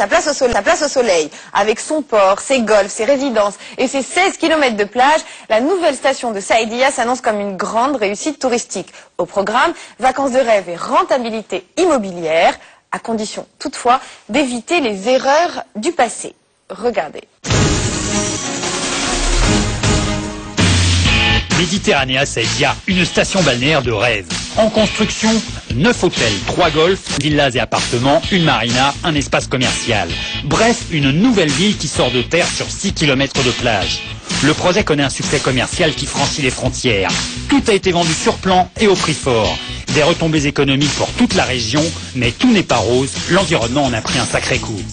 Sa place au soleil, avec son port, ses golfs, ses résidences et ses 16 km de plage, la nouvelle station de Saïdia s'annonce comme une grande réussite touristique. Au programme, vacances de rêve et rentabilité immobilière, à condition toutefois d'éviter les erreurs du passé. Regardez. Méditerranea Saïdia, une station balnéaire de rêve. En construction, 9 hôtels, 3 golfs, villas et appartements, une marina, un espace commercial. Bref, une nouvelle ville qui sort de terre sur 6 km de plage. Le projet connaît un succès commercial qui franchit les frontières. Tout a été vendu sur plan et au prix fort. Des retombées économiques pour toute la région, mais tout n'est pas rose, l'environnement en a pris un sacré coup. «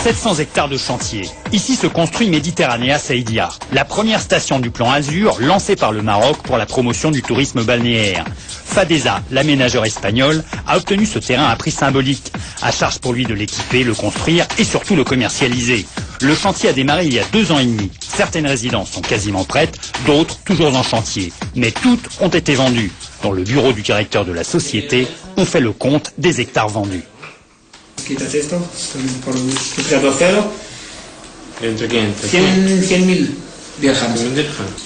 700 hectares de chantier. Ici se construit Méditerranea Saïdia, la première station du plan Azur lancée par le Maroc pour la promotion du tourisme balnéaire. Fadesa, l'aménageur espagnol, a obtenu ce terrain à prix symbolique. À charge pour lui de l'équiper, le construire et surtout le commercialiser. Le chantier a démarré il y a 2 ans et demi. Certaines résidences sont quasiment prêtes, d'autres toujours en chantier. Mais toutes ont été vendues. Dans le bureau du directeur de la société, on fait le compte des hectares vendus. Quitas esto por sustrato cero. ¿Entre qué? 100.000 dirhams.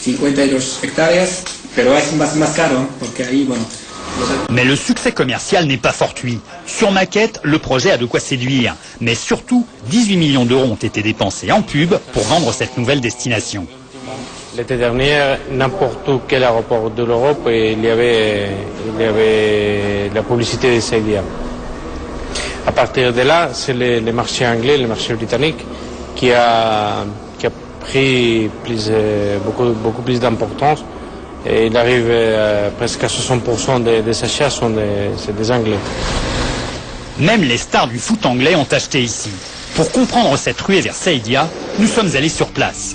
52 hectáreas, pero es más caro, porque ahí, bueno. Mais le succès commercial n'est pas fortuit. Sur maquette, le projet a de quoi séduire. Mais surtout, 18 millions d'euros ont été dépensés en pub pour vendre cette nouvelle destination. L'été dernier, n'importe quel aéroport de l'Europe, il y avait la publicité de Saïdia. À partir de là, c'est le marché anglais, le marché britannique qui a pris beaucoup plus d'importance. Et il arrive presque à 60% des achats sont des Anglais. Même les stars du foot anglais ont acheté ici. Pour comprendre cette ruée vers Saïdia, nous sommes allés sur place.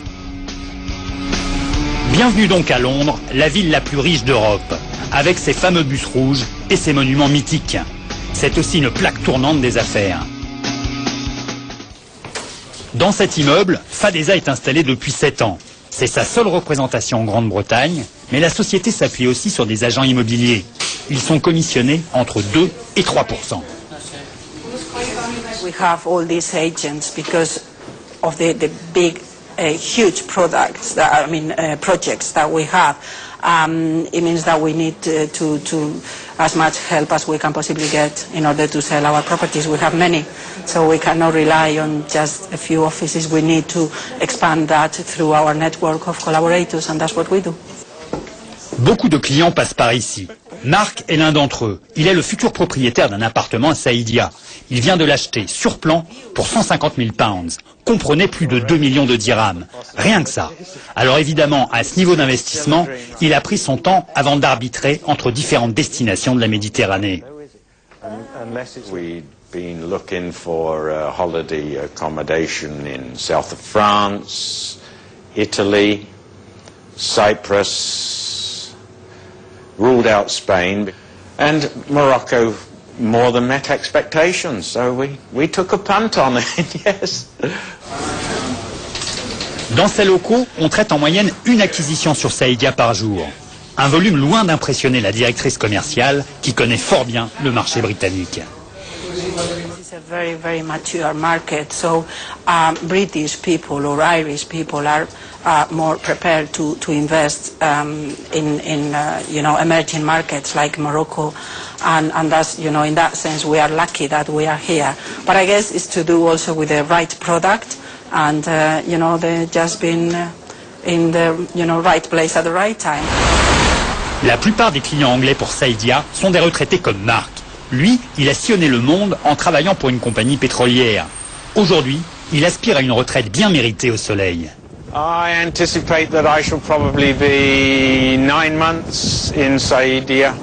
Bienvenue donc à Londres, la ville la plus riche d'Europe, avec ses fameux bus rouges et ses monuments mythiques. C'est aussi une plaque tournante des affaires. Dans cet immeuble, Fadesa est installé depuis 7 ans. C'est sa seule représentation en Grande-Bretagne, mais la société s'appuie aussi sur des agents immobiliers. Ils sont commissionnés entre 2 et 3%. We have all these agents because of the big, huge projects that we have. It means that we need to as much help as we can possibly get in order to sell our properties. We have many, so we cannot rely on just a few offices. We need to expand that through our network of collaborators, and that's what we do. Beaucoup de clients passent par ici. Marc est l'un d'entre eux. Il est le futur propriétaire d'un appartement à Saïdia. Il vient de l'acheter sur plan pour 150 000 pounds. Comprenez plus de 2 millions de dirhams. Rien que ça. Alors évidemment, à ce niveau d'investissement, il a pris son temps avant d'arbitrer entre différentes destinations de la Méditerranée. We'd been looking for holiday accommodation in south of France, Italy, Cyprus, ruled out Spain, and Morocco more than met expectations, so we took a punt on it, yes. Dans ces locaux, on traite en moyenne une acquisition sur Saïdia par jour. Un volume loin d'impressionner la directrice commerciale qui connaît fort bien le marché britannique. It's a very, very mature market, so British people or Irish people are more prepared to invest in emerging markets like Morocco, and that's, in that sense we are lucky that we are here. But I guess it's to do also with the right product, and they've just been in the right place at the right time. La plupart des clients anglais pour Saïdia sont des retraités comme Marc. Lui, il a sillonné le monde en travaillant pour une compagnie pétrolière. Aujourd'hui, il aspire à une retraite bien méritée au soleil. I anticipate that I shall probably be 9 months in Saïdia.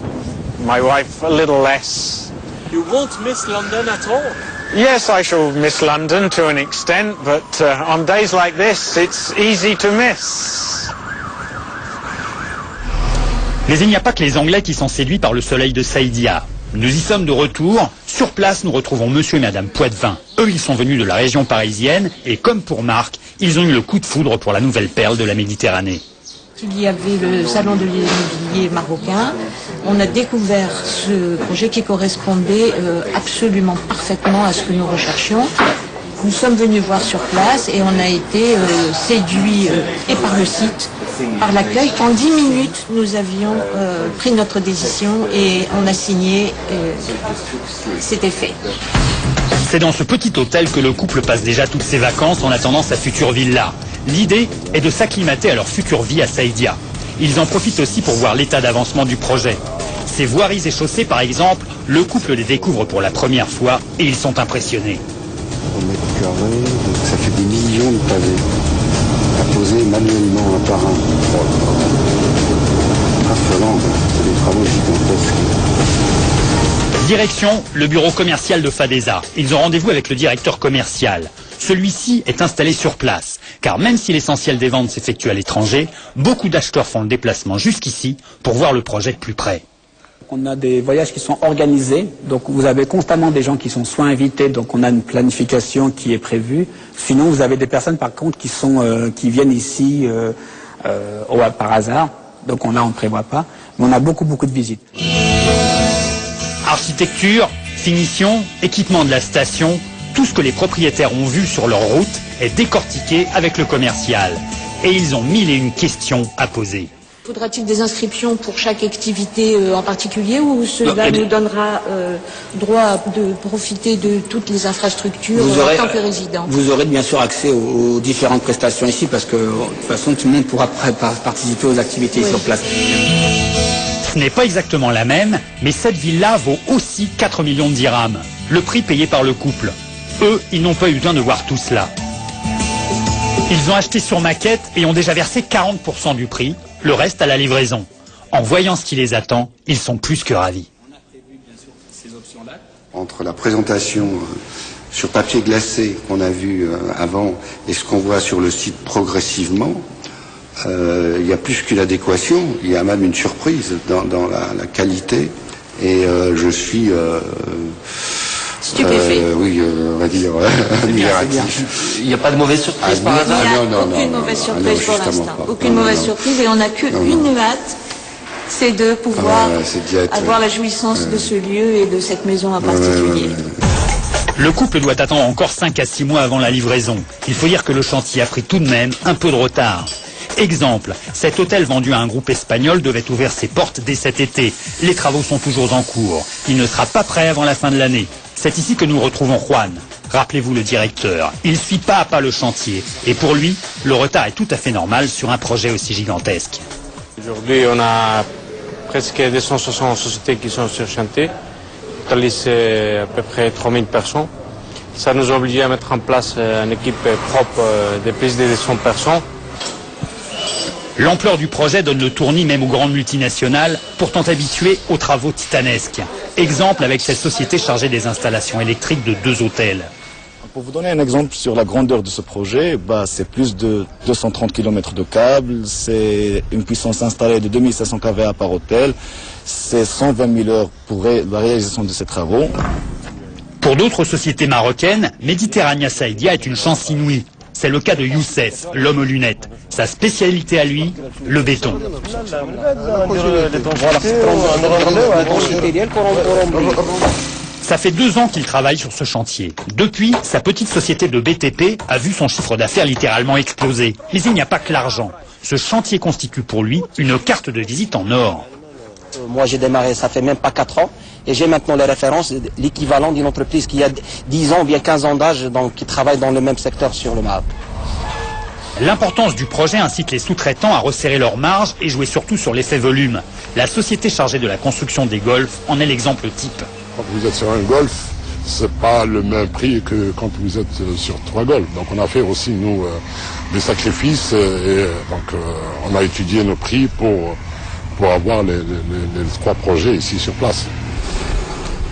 My wife a little less. You won't miss London at all? Yes, I shall miss London to an extent, but on days like this, it's easy to miss. Mais il n'y a pas que les Anglais qui sont séduits par le soleil de Saïdia. Nous y sommes de retour. Sur place, nous retrouvons monsieur et madame Poitvin. Eux, ils sont venus de la région parisienne et comme pour Marc, ils ont eu le coup de foudre pour la nouvelle perle de la Méditerranée. Il y avait le salon de l'immobilier marocain on a découvert ce projet qui correspondait absolument parfaitement à ce que nous recherchions. Nous sommes venus voir sur place et on a été séduits et par le site, par l'accueil. En 10 minutes, nous avions pris notre décision et on a signé. C'était fait. C'est dans ce petit hôtel que le couple passe déjà toutes ses vacances en attendant sa future villa. L'idée est de s'acclimater à leur future vie à Saïdia. Ils en profitent aussi pour voir l'état d'avancement du projet. Ces voiries et chaussées, par exemple, le couple les découvre pour la première fois et ils sont impressionnés. Au mètre carré, donc ça fait des millions de pavés à poser manuellement un par un. Affolant, c'est des travaux gigantesques. Direction le bureau commercial de Fadeza. Ils ont rendez-vous avec le directeur commercial. Celui-ci est installé sur place, car même si l'essentiel des ventes s'effectue à l'étranger, beaucoup d'acheteurs font le déplacement jusqu'ici pour voir le projet de plus près. On a des voyages qui sont organisés, donc vous avez constamment des gens qui sont soit invités, donc on a une planification qui est prévue. Sinon, vous avez des personnes par contre qui viennent ici par hasard, donc on ne prévoit pas, mais on a beaucoup de visites. Architecture, finition, équipement de la station, tout ce que les propriétaires ont vu sur leur route est décortiqué avec le commercial. Et ils ont 1001 questions à poser. Faudra-t-il des inscriptions pour chaque activité en particulier ou cela nous donnera droit de profiter de toutes les infrastructures en tant que résident? Vous aurez bien sûr accès aux différentes prestations ici parce que de toute façon tout le monde pourra participer aux activités sur place. Ce n'est pas exactement la même, mais cette villa vaut aussi 4 millions de dirhams, le prix payé par le couple. Eux, ils n'ont pas eu besoin de voir tout cela. Ils ont acheté sur maquette et ont déjà versé 40% du prix, le reste à la livraison. En voyant ce qui les attend, ils sont plus que ravis. Entre la présentation sur papier glacé qu'on a vu avant et ce qu'on voit sur le site progressivement, il y a plus qu'une adéquation, il y a même une surprise dans la qualité et je suis stupéfait. Oui, on va dire admiratif. Il n'y a pas de mauvaise surprise par hasard? Aucune mauvaise surprise pour l'instant. Aucune mauvaise surprise et on n'a qu'une hâte, c'est de pouvoir avoir la jouissance de ce lieu et de cette maison en particulier. Le couple doit attendre encore 5 à 6 mois avant la livraison. Il faut dire que le chantier a pris tout de même un peu de retard. Exemple, cet hôtel vendu à un groupe espagnol devait ouvrir ses portes dès cet été. Les travaux sont toujours en cours. Il ne sera pas prêt avant la fin de l'année. C'est ici que nous retrouvons Juan. Rappelez-vous le directeur. Il suit pas à pas le chantier. Et pour lui, le retard est tout à fait normal sur un projet aussi gigantesque. Aujourd'hui, on a presque 260 sociétés qui sont sur chantier. C'est à peu près 3000 personnes. Ça nous oblige à mettre en place une équipe propre de plus de 200 personnes. L'ampleur du projet donne le tournis même aux grandes multinationales, pourtant habituées aux travaux titanesques. Exemple avec cette société chargée des installations électriques de 2 hôtels. Pour vous donner un exemple sur la grandeur de ce projet, c'est plus de 230 km de câbles, c'est une puissance installée de 2500 kVA par hôtel, c'est 120 000 heures pour la réalisation de ces travaux. Pour d'autres sociétés marocaines, Mediterranea Saïdia est une chance inouïe. C'est le cas de Youssef, l'homme aux lunettes. Sa spécialité à lui, le béton. Ça fait 2 ans qu'il travaille sur ce chantier. Depuis, sa petite société de BTP a vu son chiffre d'affaires littéralement exploser. Mais il n'y a pas que l'argent. Ce chantier constitue pour lui une carte de visite en or. Moi j'ai démarré, ça fait même pas 4 ans, et j'ai maintenant les références, l'équivalent d'une entreprise qui a 10 ans, bien 15 ans d'âge, donc qui travaille dans le même secteur sur le Maroc. L'importance du projet incite les sous-traitants à resserrer leurs marges et jouer surtout sur l'effet volume. La société chargée de la construction des golfs en est l'exemple type. Quand vous êtes sur un golf, c'est pas le même prix que quand vous êtes sur 3 golfs. Donc on a fait aussi, nous, des sacrifices et donc on a étudié nos prix pour avoir les 3 projets ici sur place.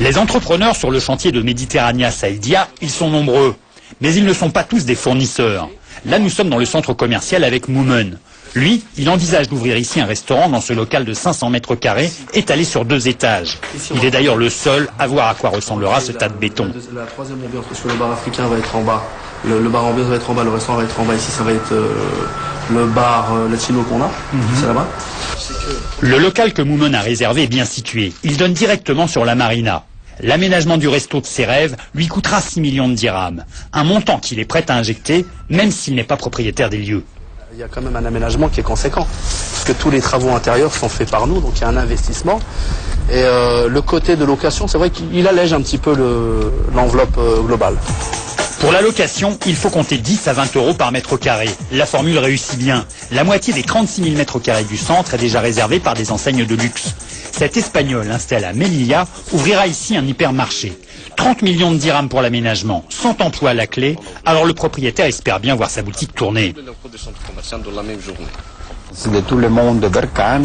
Les entrepreneurs sur le chantier de Mediterranea Saïdia, ils sont nombreux. Mais ils ne sont pas tous des fournisseurs. Là, nous sommes dans le centre commercial avec Moumen. Lui, il envisage d'ouvrir ici un restaurant dans ce local de 500 mètres carrés, étalé sur 2 étages. Il est d'ailleurs le seul à voir à quoi ressemblera ce tas de béton. La troisième ambiance, parce que le bar africain va être en bas. Le bar ambiance va être en bas, le restaurant va être en bas. Ici, ça va être le bar latino qu'on a. C'est là-bas. Le local que Moumen a réservé est bien situé. Il donne directement sur la marina. L'aménagement du resto de ses rêves lui coûtera 6 millions de dirhams. Un montant qu'il est prêt à injecter, même s'il n'est pas propriétaire des lieux. Il y a quand même un aménagement qui est conséquent, parce que tous les travaux intérieurs sont faits par nous, donc il y a un investissement. Et le côté de location, c'est vrai qu'il allège un petit peu l'enveloppe globale. Pour la location, il faut compter 10 à 20 euros par mètre carré. La formule réussit bien. La moitié des 36 000 mètres carrés du centre est déjà réservée par des enseignes de luxe. Cet Espagnol installé à Melilla ouvrira ici un hypermarché. 30 millions de dirhams pour l'aménagement, 100 emplois à la clé. Alors le propriétaire espère bien voir sa boutique tourner. De tout le monde de Berkane,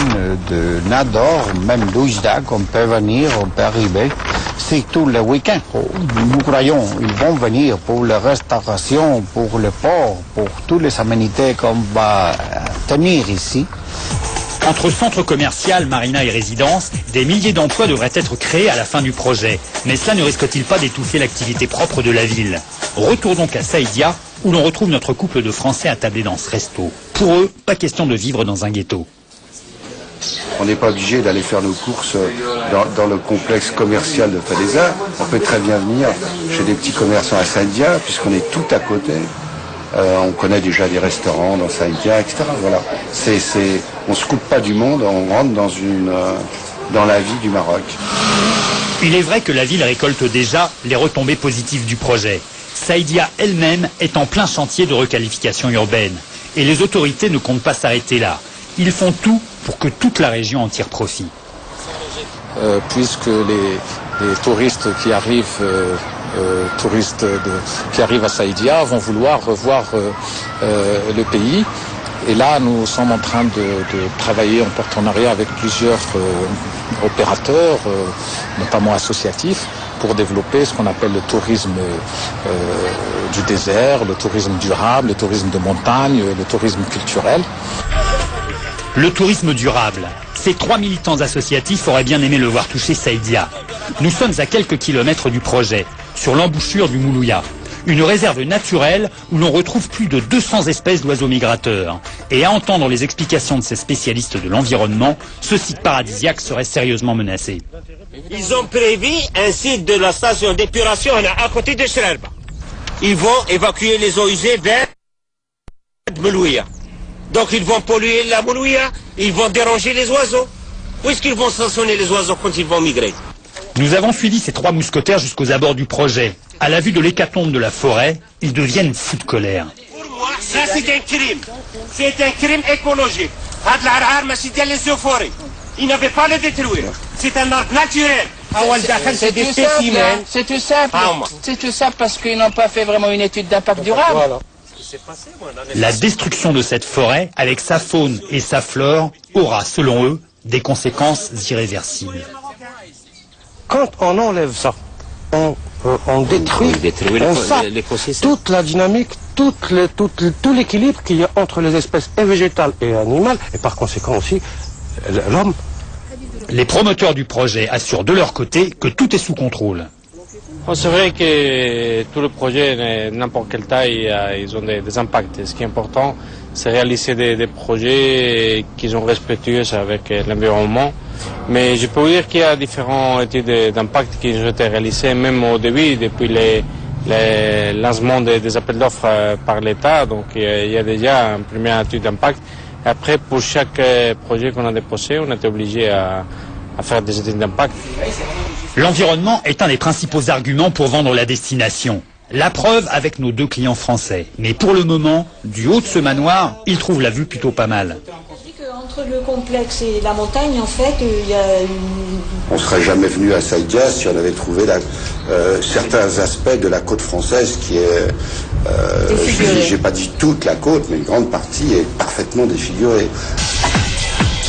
de Nador, même d'Oujda, on peut venir, on peut arriver. C'est tout le week-end. Nous croyons, ils vont venir pour la restauration, pour le port, pour toutes les aménités qu'on va tenir ici. Entre centre commercial, marina et résidence, des milliers d'emplois devraient être créés à la fin du projet. Mais cela ne risque-t-il pas d'étouffer l'activité propre de la ville? Retour donc à Saïdia, où l'on retrouve notre couple de Français attablés dans ce resto. Pour eux, pas question de vivre dans un ghetto. On n'est pas obligé d'aller faire nos courses dans le complexe commercial de Fadeza. On peut très bien venir chez des petits commerçants à Saïdia, puisqu'on est tout à côté. On connaît déjà des restaurants dans Saïdia, etc. Voilà. On ne se coupe pas du monde, on rentre dans la vie du Maroc. Il est vrai que la ville récolte déjà les retombées positives du projet. Saïdia elle-même est en plein chantier de requalification urbaine. Et les autorités ne comptent pas s'arrêter là. Ils font tout pour que toute la région en tire profit. Puisque les touristes qui arrivent, qui arrivent à Saïdia vont vouloir revoir le pays. Et là, nous sommes en train de travailler en partenariat avec plusieurs opérateurs, notamment associatifs, pour développer ce qu'on appelle le tourisme du désert, le tourisme durable, le tourisme de montagne, le tourisme culturel. Le tourisme durable. Ces 3 militants associatifs auraient bien aimé le voir toucher Saïdia. Nous sommes à quelques kilomètres du projet, sur l'embouchure du Moulouya. Une réserve naturelle où l'on retrouve plus de 200 espèces d'oiseaux migrateurs. Et à entendre les explications de ces spécialistes de l'environnement, ce site paradisiaque serait sérieusement menacé. Ils ont prévu un site de la station d'épuration à côté de Shrerba. Ils vont évacuer les eaux usées vers Moulouya. Donc ils vont polluer la Moulouya, ils vont déranger les oiseaux. Où est-ce qu'ils vont sanctionner les oiseaux quand ils vont migrer? Nous avons suivi ces 3 mousquetaires jusqu'aux abords du projet. À la vue de l'hécatombe de la forêt, ils deviennent fous de colère. Pour moi, ça c'est un crime. C'est un crime écologique. Had l'Arhar Masjidia les euphories. Ils n'avaient pas à le détruire. C'est un arbre naturel. C'est tout simple, hein. C'est tout simple. C'est tout simple parce qu'ils n'ont pas fait vraiment une étude d'impact durable. Voilà. La destruction de cette forêt, avec sa faune et sa flore, aura, selon eux, des conséquences irréversibles. Quand on enlève ça, on détruit, on sape toute la dynamique, tout l'équilibre qu'il y a entre les espèces végétales et animales, et par conséquent aussi l'homme. Les promoteurs du projet assurent de leur côté que tout est sous contrôle. C'est vrai que tout le projet, n'importe quelle taille, ils ont des impacts. Ce qui est important, c'est réaliser des projets qui sont respectueux avec l'environnement. Mais je peux vous dire qu'il y a différentes études d'impact qui ont été réalisées même au début, depuis les lancements des appels d'offres par l'État. Donc il y a déjà une première étude d'impact. Après, pour chaque projet qu'on a déposé, on était obligé à faire des études d'impact. L'environnement est un des principaux arguments pour vendre la destination. La preuve avec nos 2 clients français. Mais pour le moment, du haut de ce manoir, ils trouvent la vue plutôt pas mal. Entre le complexe et la montagne, en fait, il y a On ne serait jamais venu à Saïdia si on avait trouvé certains aspects de la côte française qui est... j'ai pas dit toute la côte, mais une grande partie est parfaitement défigurée.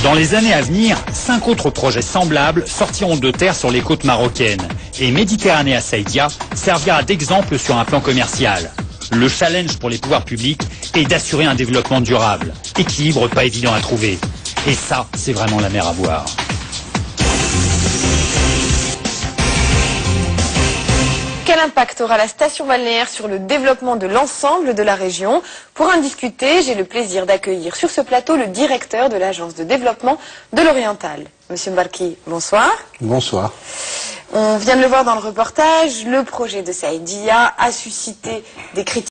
Dans les années à venir, 5 autres projets semblables sortiront de terre sur les côtes marocaines. Et Méditerranée à Saïdia servira d'exemple sur un plan commercial. Le challenge pour les pouvoirs publics est d'assurer un développement durable. Équilibre pas évident à trouver. Et ça, c'est vraiment la mer à boire. Quel impact aura la station balnéaire sur le développement de l'ensemble de la région? Pour en discuter, j'ai le plaisir d'accueillir sur ce plateau le directeur de l'agence de développement de l'Oriental. Monsieur Mbarki, bonsoir. Bonsoir. On vient de le voir dans le reportage, le projet de Saïdia a suscité des critiques